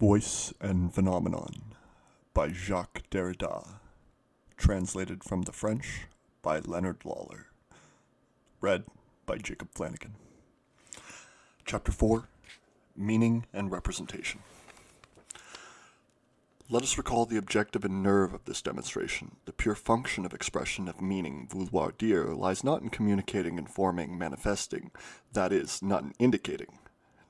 Voice and Phenomenon by Jacques Derrida. Translated from the French by Leonard Lawlor. Read by Jacob Flanagan. Chapter 4. Meaning and Representation. Let us recall the objective and nerve of this demonstration. The pure function of expression of meaning, vouloir dire, lies not in communicating, informing, manifesting, that is, not in indicating.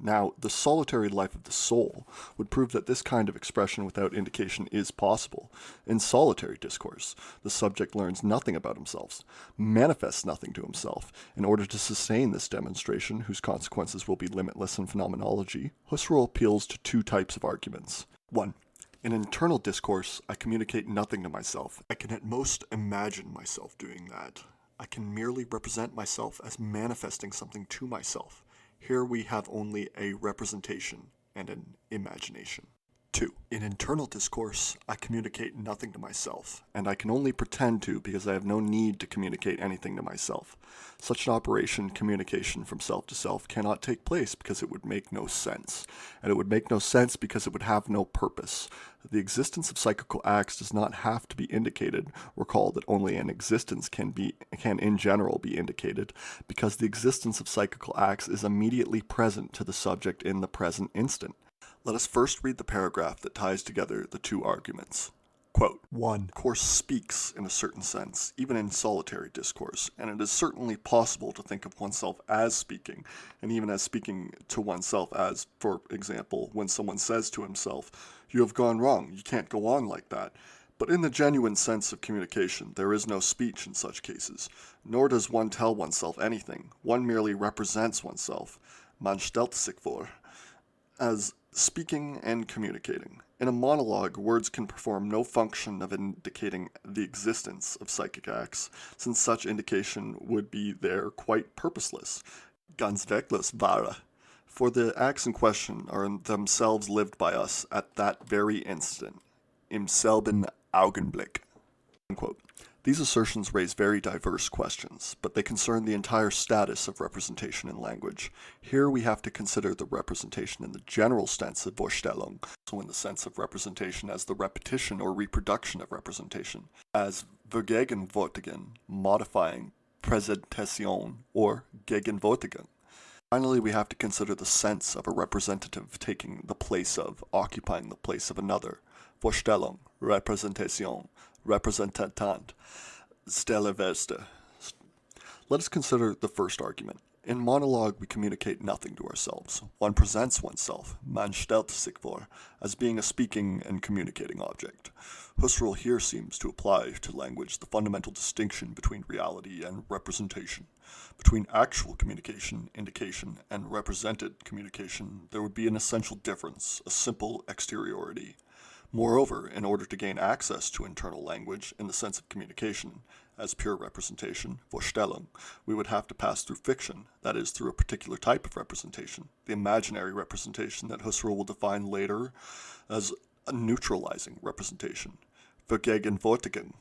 Now, the solitary life of the soul would prove that this kind of expression without indication is possible. In solitary discourse, the subject learns nothing about himself, manifests nothing to himself. In order to sustain this demonstration, whose consequences will be limitless in phenomenology, Husserl appeals to two types of arguments. 1. In internal discourse, I communicate nothing to myself. I can at most imagine myself doing that. I can merely represent myself as manifesting something to myself. Here we have only a representation and an imagination. 2. In internal discourse, I communicate nothing to myself, and I can only pretend to because I have no need to communicate anything to myself. Such an operation, communication from self to self, cannot take place because it would make no sense, and it would make no sense because it would have no purpose. The existence of psychical acts does not have to be indicated. Recall that only an existence can in general be indicated, because the existence of psychical acts is immediately present to the subject in the present instant. Let us first read the paragraph that ties together the two arguments. Quote, 1. Course speaks in a certain sense, even in solitary discourse, and it is certainly possible to think of oneself as speaking, and even as speaking to oneself as, for example, when someone says to himself, "You have gone wrong, you can't go on like that." But in the genuine sense of communication, there is no speech in such cases, nor does one tell oneself anything. One merely represents oneself, man stellt sich vor, as speaking and communicating. In a monologue, words can perform no function of indicating the existence of psychic acts, since such indication would be there quite purposeless, ganz wertlos wäre, for the acts in question are themselves lived by us at that very instant, im selben Augenblick. Unquote. These assertions raise very diverse questions, but they concern the entire status of representation in language. Here we have to consider the representation in the general sense of Vorstellung, also in the sense of representation as the repetition or reproduction of representation, as Vergegenwärtigen, modifying Präsentation, or Gegenwärtigen. Finally, we have to consider the sense of a representative taking the place of, occupying the place of another. Vorstellung, Repräsentation, Repräsentant, Stellerverste. Let us consider the first argument. In monologue, we communicate nothing to ourselves. One presents oneself, man stellt sich vor, as being a speaking and communicating object. Husserl here seems to apply to language the fundamental distinction between reality and representation. Between actual communication, indication, and represented communication, there would be an essential difference, a simple exteriority. Moreover, in order to gain access to internal language in the sense of communication, as pure representation, Vorstellung, we would have to pass through fiction, that is, through a particular type of representation, the imaginary representation that Husserl will define later as a neutralizing representation, Vergegenwärtigen.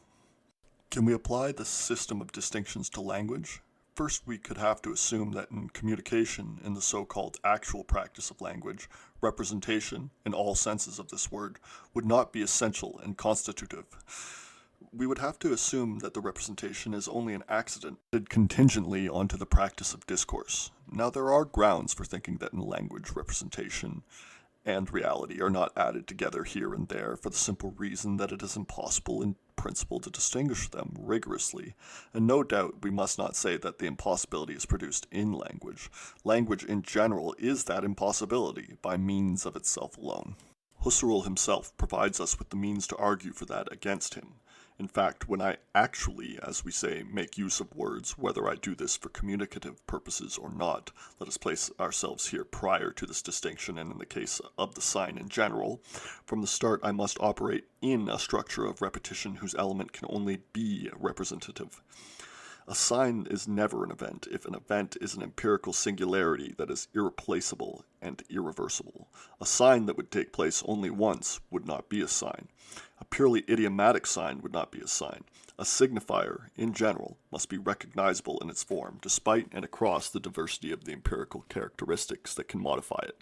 Can we apply this system of distinctions to language? First, we could have to assume that in communication, in the so-called actual practice of language, representation, in all senses of this word, would not be essential and constitutive. We would have to assume that the representation is only an accident, added contingently onto the practice of discourse. Now, there are grounds for thinking that in language, representation and reality are not added together here and there for the simple reason that it is impossible in principle to distinguish them rigorously, and no doubt we must not say that the impossibility is produced in language. Language in general is that impossibility by means of itself alone. Husserl himself provides us with the means to argue for that against him. In fact, when I actually, as we say, make use of words, whether I do this for communicative purposes or not, let us place ourselves here prior to this distinction, and in the case of the sign in general, from the start I must operate in a structure of repetition whose element can only be representative. A sign is never an event if an event is an empirical singularity that is irreplaceable and irreversible. A sign that would take place only once would not be a sign. A purely idiomatic sign would not be a sign. A signifier, in general, must be recognizable in its form, despite and across the diversity of the empirical characteristics that can modify it.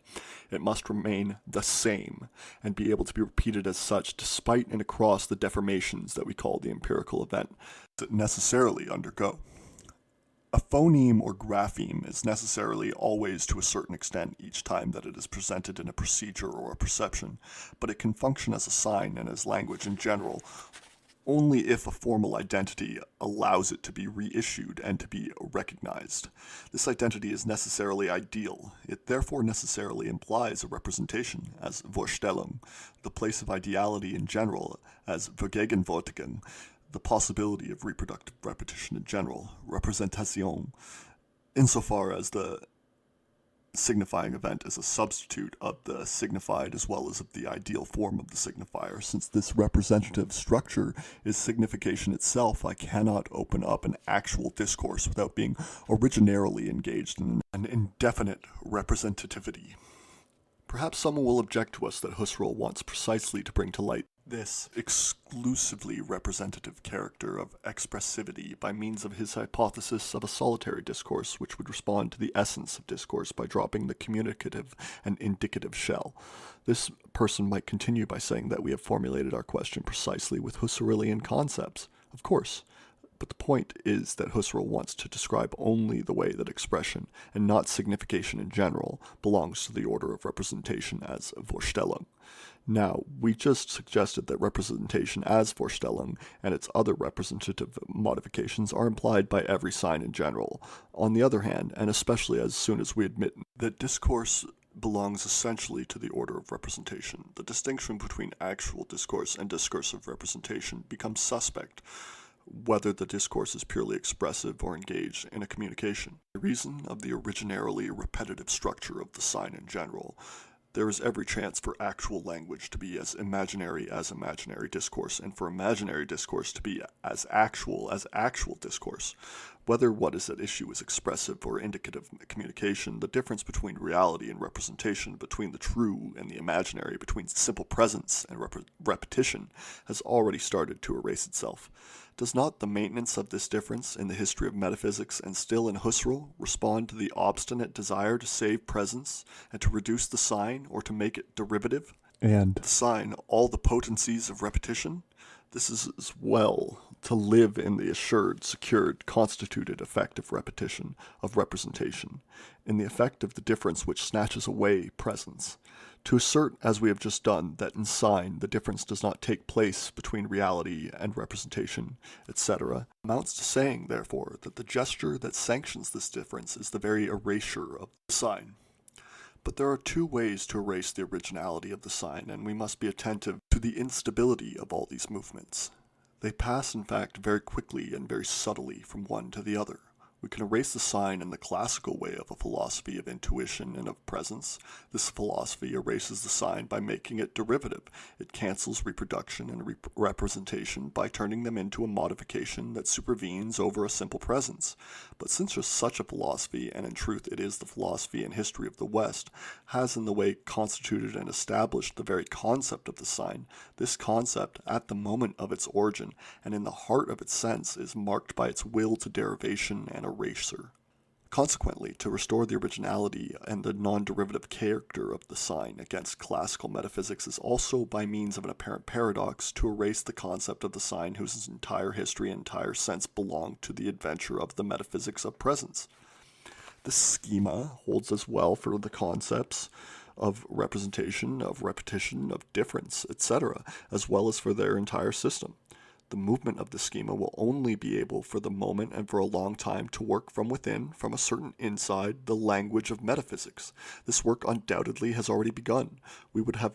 It must remain the same, and be able to be repeated as such despite and across the deformations that we call the empirical event that necessarily undergo. A phoneme or grapheme is necessarily always to a certain extent each time that it is presented in a procedure or a perception, but it can function as a sign and as language in general only if a formal identity allows it to be reissued and to be recognized. This identity is necessarily ideal. It therefore necessarily implies a representation as Vorstellung, the place of ideality in general as Vergegenwärtigung, the possibility of reproductive repetition in general, Repräsentation, insofar as the signifying event is a substitute of the signified as well as of the ideal form of the signifier. Since this representative structure is signification itself, I cannot open up an actual discourse without being originarily engaged in an indefinite representativity. Perhaps someone will object to us that Husserl wants precisely to bring to light this exclusively representative character of expressivity by means of his hypothesis of a solitary discourse which would respond to the essence of discourse by dropping the communicative and indicative shell. This person might continue by saying that we have formulated our question precisely with Husserlian concepts. Of course. But the point is that Husserl wants to describe only the way that expression, and not signification in general, belongs to the order of representation as Vorstellung. Now, we just suggested that representation as Vorstellung and its other representative modifications are implied by every sign in general. On the other hand, and especially as soon as we admit that discourse belongs essentially to the order of representation, the distinction between actual discourse and discursive representation becomes suspect, whether the discourse is purely expressive or engaged in a communication. By reason of the originarily repetitive structure of the sign in general, there is every chance for actual language to be as imaginary discourse, and for imaginary discourse to be as actual discourse. Whether what is at issue is expressive or indicative communication, the difference between reality and representation, between the true and the imaginary, between simple presence and repetition, has already started to erase itself. Does not the maintenance of this difference in the history of metaphysics and still in Husserl respond to the obstinate desire to save presence and to reduce the sign or to make it derivative? And the sign all the potencies of repetition? This is as well to live in the assured, secured, constituted effect of repetition, of representation, in the effect of the difference which snatches away presence. To assert, as we have just done, that in sign the difference does not take place between reality and representation, etc., amounts to saying, therefore, that the gesture that sanctions this difference is the very erasure of the sign. But there are two ways to erase the originality of the sign, and we must be attentive to the instability of all these movements. They pass, in fact, very quickly and very subtly from one to the other. We can erase the sign in the classical way of a philosophy of intuition and of presence. This philosophy erases the sign by making it derivative. It cancels reproduction and representation by turning them into a modification that supervenes over a simple presence. But since there's such a philosophy, and in truth it is the philosophy and history of the West, has in the way constituted and established the very concept of the sign, this concept, at the moment of its origin, and in the heart of its sense, is marked by its will to derivation and erasure. Consequently, to restore the originality and the non-derivative character of the sign against classical metaphysics is also, by means of an apparent paradox, to erase the concept of the sign whose entire history and entire sense belong to the adventure of the metaphysics of presence. This schema holds as well for the concepts of representation, of repetition, of difference, etc., as well as for their entire system. The movement of the schema will only be able for the moment and for a long time to work from within, from a certain inside, the language of metaphysics. This work undoubtedly has already begun. We would have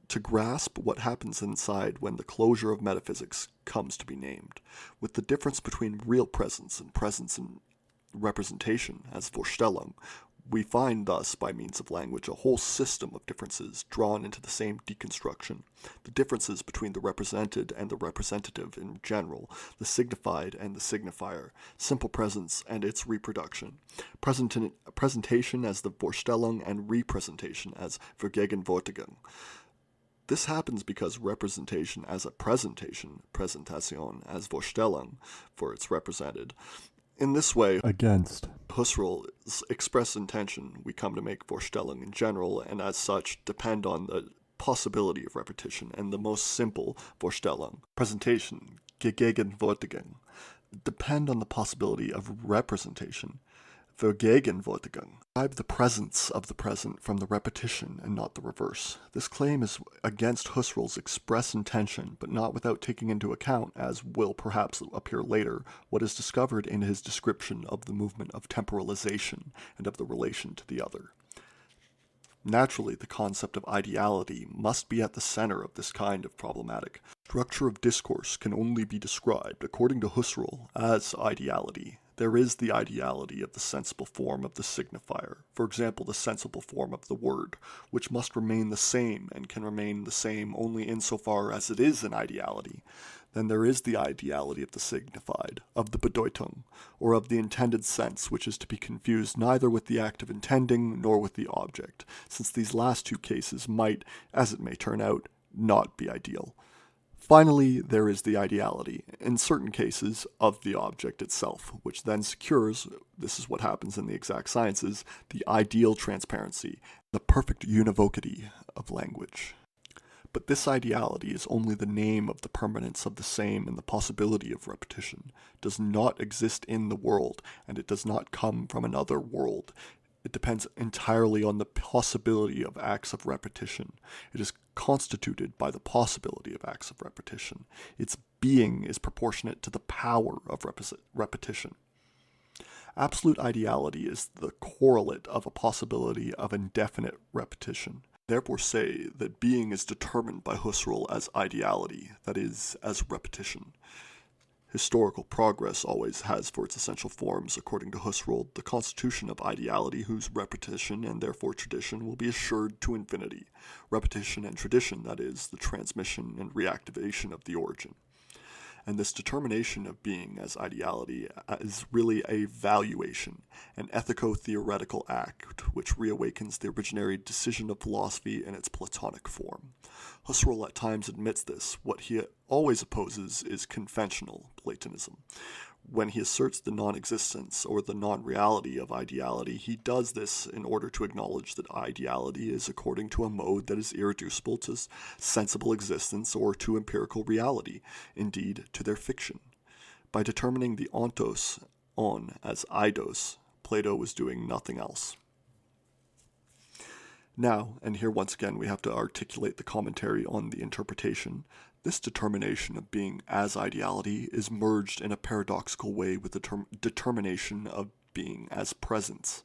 to grasp what happens inside when the closure of metaphysics comes to be named, with the difference between real presence and representation as Vorstellung. We find thus, by means of language, a whole system of differences drawn into the same deconstruction. The differences between the represented and the representative in general, the signified and the signifier, simple presence and its reproduction, presentation as the Vorstellung and representation as Vergegenwärtigung. This happens because representation as a presentation, Präsentation, as Vorstellung, for its represented. In this way, against Husserl's express intention, we come to make Vorstellung in general, and as such, depend on the possibility of repetition, and the most simple Vorstellung, presentation, Gegenwärtigung, depend on the possibility of representation, Vergegenwärtigung, describe the presence of the present from the repetition and not the reverse. This claim is against Husserl's express intention, but not without taking into account, as will perhaps appear later, what is discovered in his description of the movement of temporalization and of the relation to the other. Naturally, the concept of ideality must be at the center of this kind of problematic. Structure of discourse can only be described, according to Husserl, as ideality. There is the ideality of the sensible form of the signifier, for example, the sensible form of the word, which must remain the same and can remain the same only insofar as it is an ideality. Then there is the ideality of the signified, of the Bedeutung, or of the intended sense, which is to be confused neither with the act of intending nor with the object, since these last two cases might, as it may turn out, not be ideal. Finally, there is the ideality, in certain cases, of the object itself, which then secures, this is what happens in the exact sciences, the ideal transparency, the perfect univocity of language. But this ideality is only the name of the permanence of the same and the possibility of repetition. It does not exist in the world, and it does not come from another world. It depends entirely on the possibility of acts of repetition. It is constituted by the possibility of acts of repetition. Its being is proportionate to the power of repetition. Absolute ideality is the correlate of a possibility of indefinite repetition. Therefore say that being is determined by Husserl as ideality, that is, as repetition. Historical progress always has for its essential forms, according to Husserl, the constitution of ideality whose repetition and therefore tradition will be assured to infinity. Repetition and tradition, that is, the transmission and reactivation of the origin. And this determination of being as ideality is really a valuation, an ethico-theoretical act which reawakens the originary decision of philosophy in its Platonic form. Husserl at times admits this. What he always opposes is conventional Platonism. When he asserts the non-existence or the non-reality of ideality, he does this in order to acknowledge that ideality is according to a mode that is irreducible to sensible existence or to empirical reality, indeed to their fiction. By determining the ontos as eidos, Plato was doing nothing else. Now, and here once again we have to articulate the commentary on the interpretation, this determination of being as ideality is merged in a paradoxical way with the determination of being as presence.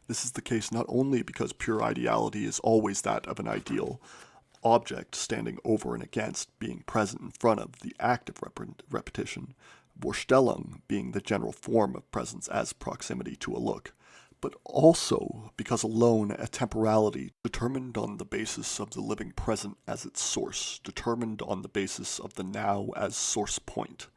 This is the case not only because pure ideality is always that of an ideal object standing over and against, being present in front of the act of repetition, Vorstellung being the general form of presence as proximity to a look, but also because alone a temporality determined on the basis of the living present as its source, determined on the basis of the now as source point,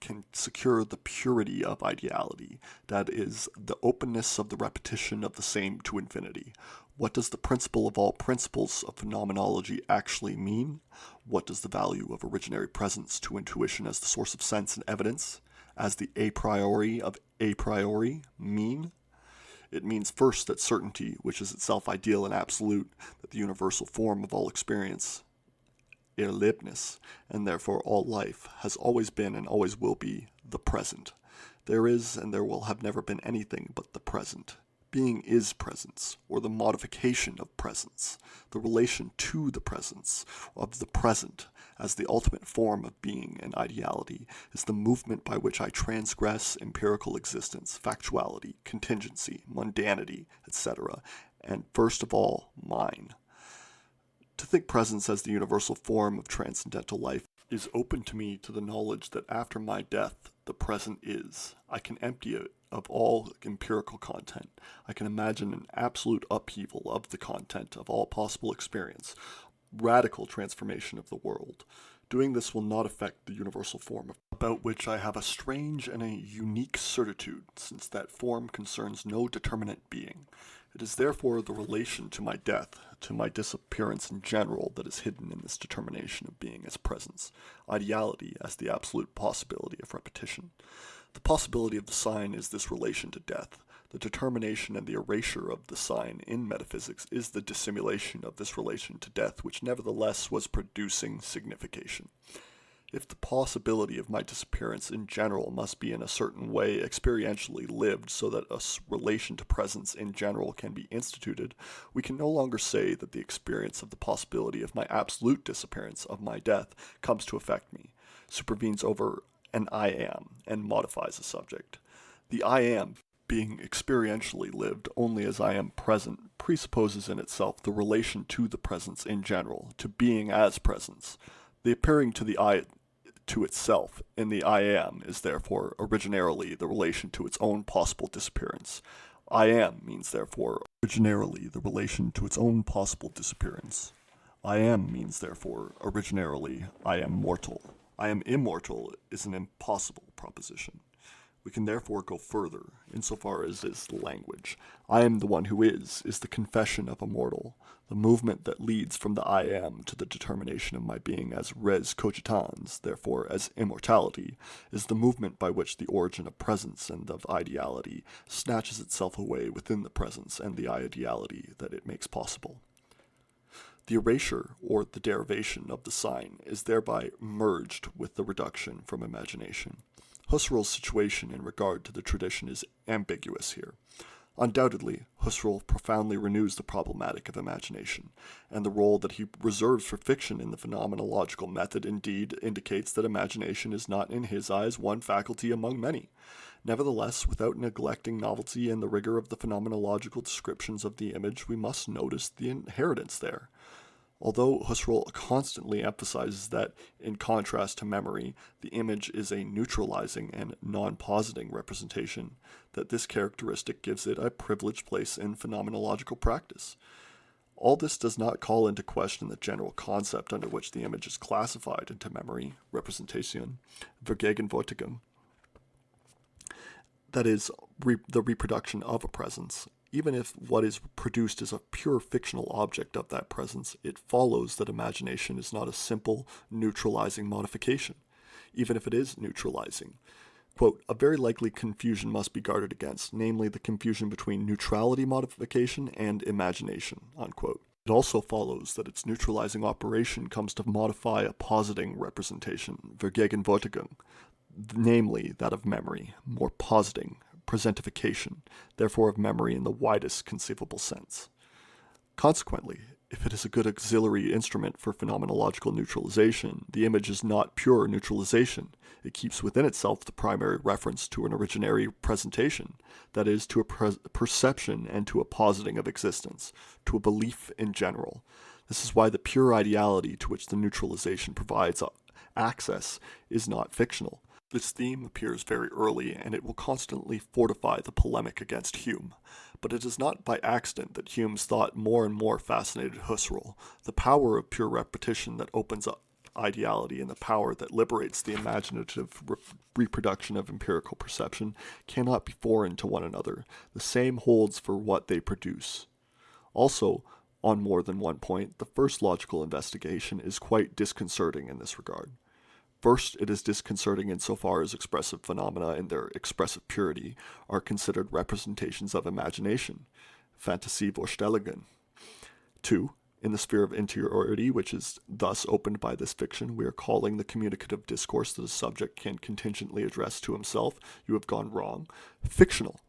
can secure the purity of ideality, that is, the openness of the repetition of the same to infinity. What does the principle of all principles of phenomenology actually mean? What does the value of originary presence to intuition as the source of sense and evidence, as the a priori of a priori, mean? It means first that certainty, which is itself ideal and absolute, that the universal form of all experience, Erlebnis, and therefore all life, has always been and always will be the present. There is and there will have never been anything but the present. Being is presence, or the modification of presence, the relation to the presence of the present as the ultimate form of being and ideality is the movement by which I transgress empirical existence, factuality, contingency, mundanity, etc., and first of all, mine. To think presence as the universal form of transcendental life is open to me to the knowledge that after my death, the present is. I can empty it of all empirical content. I can imagine an absolute upheaval of the content of all possible experience, radical transformation of the world. Doing this will not affect the universal form about which I have a strange and a unique certitude, since that form concerns no determinate being. It is therefore the relation to my death, to my disappearance in general, that is hidden in this determination of being as presence, ideality as the absolute possibility of repetition. The possibility of the sign is this relation to death. The determination and the erasure of the sign in metaphysics is the dissimulation of this relation to death, which nevertheless was producing signification. If the possibility of my disappearance in general must be in a certain way experientially lived so that a relation to presence in general can be instituted, we can no longer say that the experience of the possibility of my absolute disappearance, of my death, comes to affect me, supervenes over an I am, and modifies the subject. The I am, being experientially lived only as I am present, presupposes in itself the relation to the presence in general, to being as presence. The appearing to the I to itself in the I am is therefore originarily the relation to its own possible disappearance. I am means therefore originarily the relation to its own possible disappearance. I am means therefore originarily I am mortal. I am immortal is an impossible proposition. We can therefore go further, insofar as is language. I am the one who is the confession of a mortal. The movement that leads from the I am to the determination of my being as res cogitans, therefore as immortality, is the movement by which the origin of presence and of ideality snatches itself away within the presence and the ideality that it makes possible. The erasure, or the derivation of the sign, is thereby merged with the reduction from imagination. Husserl's situation in regard to the tradition is ambiguous here. Undoubtedly, Husserl profoundly renews the problematic of imagination, and the role that he reserves for fiction in the phenomenological method indeed indicates that imagination is not in his eyes one faculty among many. Nevertheless, without neglecting novelty and the rigor of the phenomenological descriptions of the image, we must notice the inheritance there. Although Husserl constantly emphasizes that, in contrast to memory, the image is a neutralizing and non-positing representation, that this characteristic gives it a privileged place in phenomenological practice. All this does not call into question the general concept under which the image is classified into memory, representation, Vergegenwärtigung, that is, the reproduction of a presence. Even if what is produced is a pure fictional object of that presence, it follows that imagination is not a simple, neutralizing modification. Even if it is neutralizing, quote, a very likely confusion must be guarded against, namely the confusion between neutrality modification and imagination, unquote. It also follows that its neutralizing operation comes to modify a positing representation, Vergegenwärtigung, namely that of memory, more positing, presentification, therefore of memory in the widest conceivable sense. Consequently, if it is a good auxiliary instrument for phenomenological neutralization, the image is not pure neutralization. It keeps within itself the primary reference to an originary presentation, that is, to a perception and to a positing of existence, to a belief in general. This is why the pure ideality to which the neutralization provides access is not fictional. This theme appears very early, and it will constantly fortify the polemic against Hume. But it is not by accident that Hume's thought more and more fascinated Husserl. The power of pure repetition that opens up ideality and the power that liberates the imaginative reproduction of empirical perception cannot be foreign to one another. The same holds for what they produce. Also, on more than one point, the first logical investigation is quite disconcerting in this regard. First, it is disconcerting insofar as expressive phenomena in their expressive purity are considered representations of imagination, Fantasievorstellungen. 2. In the sphere of interiority, which is thus opened by this fiction, we are calling the communicative discourse that a subject can contingently address to himself, you have gone wrong, fictional.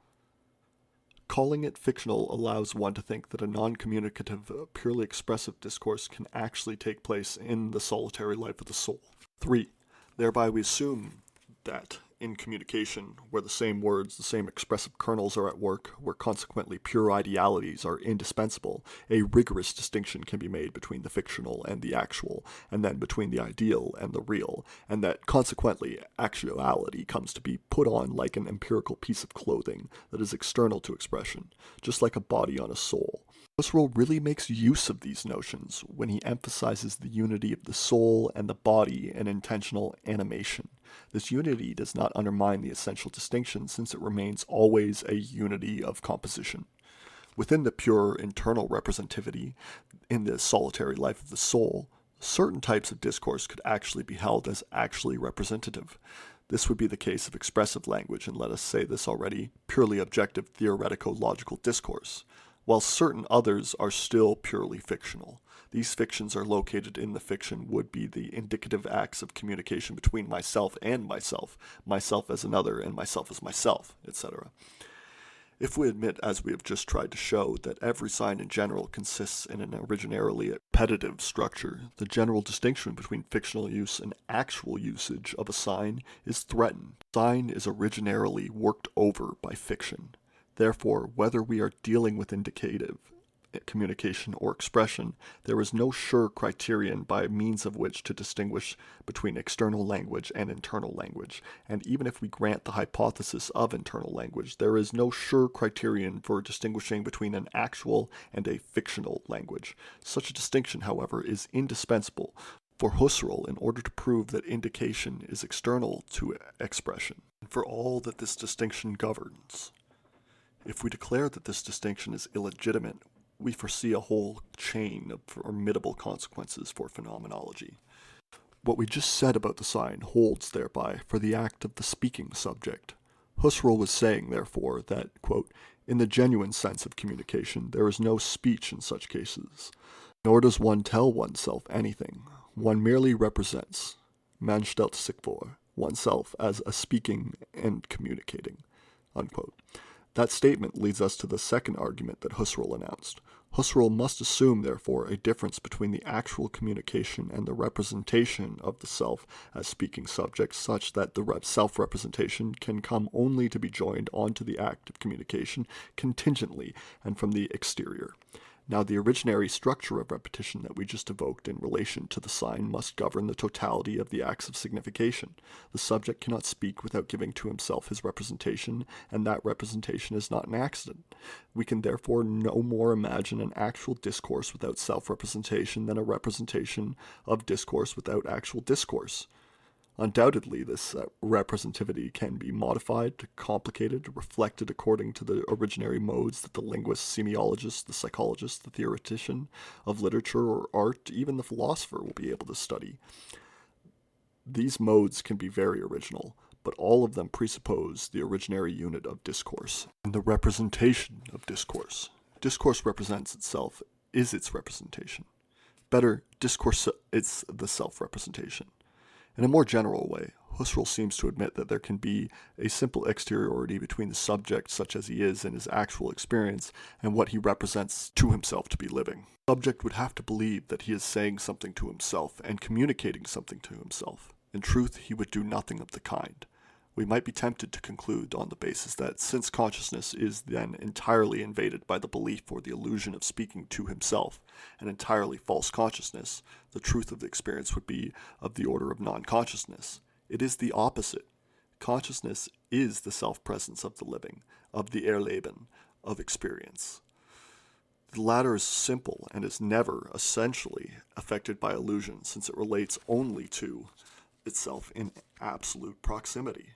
Calling it fictional allows one to think that a non-communicative, purely expressive discourse can actually take place in the solitary life of the soul. 3. Thereby we assume that in communication, where the same words, the same expressive kernels are at work, where consequently pure idealities are indispensable, a rigorous distinction can be made between the fictional and the actual, and then between the ideal and the real, and that consequently actuality comes to be put on like an empirical piece of clothing that is external to expression, just like a body on a soul. Husserl really makes use of these notions when he emphasizes the unity of the soul and the body in intentional animation. This unity does not undermine the essential distinction since it remains always a unity of composition. Within the pure internal representativity in the solitary life of the soul, certain types of discourse could actually be held as actually representative. This would be the case of expressive language, and let us say this already, purely objective theoretico-logical discourse, while certain others are still purely fictional. These fictions are located in the fiction would be the indicative acts of communication between myself and myself as another and myself as myself, etc. If we admit, as we have just tried to show, that every sign in general consists in an originarily repetitive structure, the general distinction between fictional use and actual usage of a sign is threatened. Sign is originarily worked over by fiction. Therefore, whether we are dealing with indicative communication or expression, there is no sure criterion by means of which to distinguish between external language and internal language, and even if we grant the hypothesis of internal language, there is no sure criterion for distinguishing between an actual and a fictional language. Such a distinction, however, is indispensable for Husserl in order to prove that indication is external to expression, and for all that this distinction governs. If we declare that this distinction is illegitimate, we foresee a whole chain of formidable consequences for phenomenology. What we just said about the sign holds thereby for the act of the speaking subject. Husserl was saying, therefore, that, quote, in the genuine sense of communication, there is no speech in such cases, nor does one tell oneself anything. One merely represents, man stellt sich vor, oneself as a speaking and communicating, unquote. That statement leads us to the second argument that Husserl announced. Husserl must assume, therefore, a difference between the actual communication and the representation of the self as speaking subject, such that the self-representation can come only to be joined onto the act of communication contingently and from the exterior. Now, the originary structure of repetition that we just evoked in relation to the sign must govern the totality of the acts of signification. The subject cannot speak without giving to himself his representation, and that representation is not an accident. We can therefore no more imagine an actual discourse without self-representation than a representation of discourse without actual discourse. Undoubtedly, this representativity can be modified, complicated, reflected according to the originary modes that the linguist, semiologist, the psychologist, the theoretician of literature or art, even the philosopher will be able to study. These modes can be very original, but all of them presuppose the originary unit of discourse and the representation of discourse. Discourse represents itself, is its representation. Better, discourse is the self-representation. In a more general way, Husserl seems to admit that there can be a simple exteriority between the subject such as he is in his actual experience and what he represents to himself to be living. The subject would have to believe that he is saying something to himself and communicating something to himself. In truth, he would do nothing of the kind. We might be tempted to conclude on the basis that since consciousness is then entirely invaded by the belief or the illusion of speaking to himself, an entirely false consciousness, the truth of the experience would be of the order of non-consciousness. It is the opposite. Consciousness is the self-presence of the living, of the Erleben, of experience. The latter is simple and is never, essentially, affected by illusion, since it relates only to itself in absolute proximity.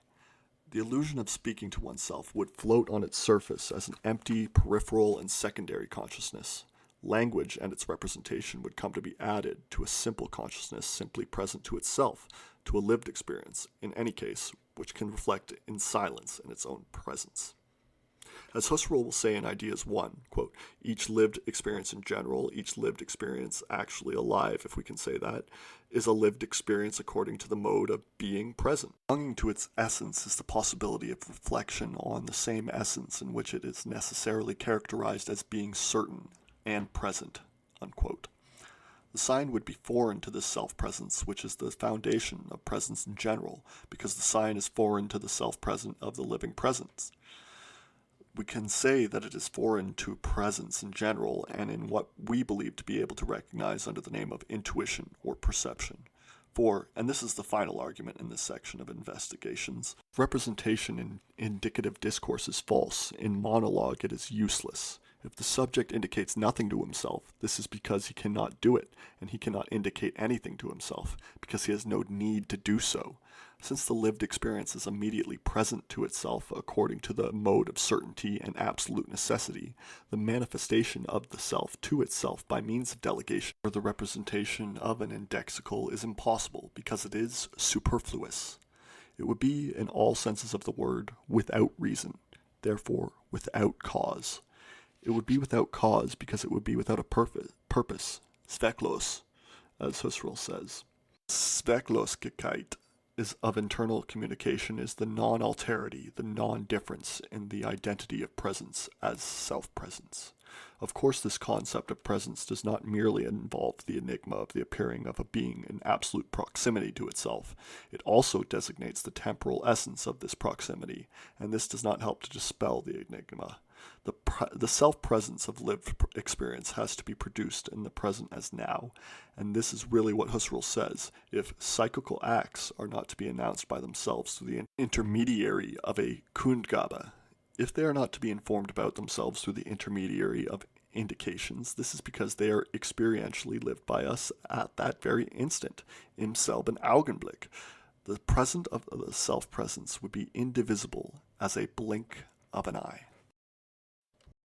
The illusion of speaking to oneself would float on its surface as an empty, peripheral, and secondary consciousness. Language and its representation would come to be added to a simple consciousness simply present to itself, to a lived experience, in any case, which can reflect in silence in its own presence. As Husserl will say in Ideas 1, quote, each lived experience in general, each lived experience actually alive, if we can say that, is a lived experience according to the mode of being present. Belonging to its essence is the possibility of reflection on the same essence in which it is necessarily characterized as being certain and present, unquote. The sign would be foreign to this self-presence, which is the foundation of presence in general, because the sign is foreign to the self-present of the living presence. We can say that it is foreign to presence in general and in what we believe to be able to recognize under the name of intuition or perception. For, and this is the final argument in this section of investigations, representation in indicative discourse is false. In monologue, it is useless. If the subject indicates nothing to himself, this is because he cannot do it, and he cannot indicate anything to himself, because he has no need to do so. Since the lived experience is immediately present to itself according to the mode of certainty and absolute necessity, the manifestation of the self to itself by means of delegation or the representation of an indexical is impossible, because it is superfluous. It would be, in all senses of the word, without reason, therefore without cause. It would be without cause because it would be without a purpose, sveklos, as Husserl says. Sveklosigkeit is of internal communication is the non-alterity, the non-difference in the identity of presence as self-presence. Of course, this concept of presence does not merely involve the enigma of the appearing of a being in absolute proximity to itself. It also designates the essence of this proximity, and this does not help to dispel the enigma. The self-presence of lived experience has to be produced in the present as now, and this is really what Husserl says. If psychical acts are not to be announced by themselves through the intermediary of a Kundgabe, if they are not to be informed about themselves through the intermediary of indications, this is because they are experientially lived by us at that very instant, im selben Augenblick. The present of the self-presence would be indivisible as a blink of an eye.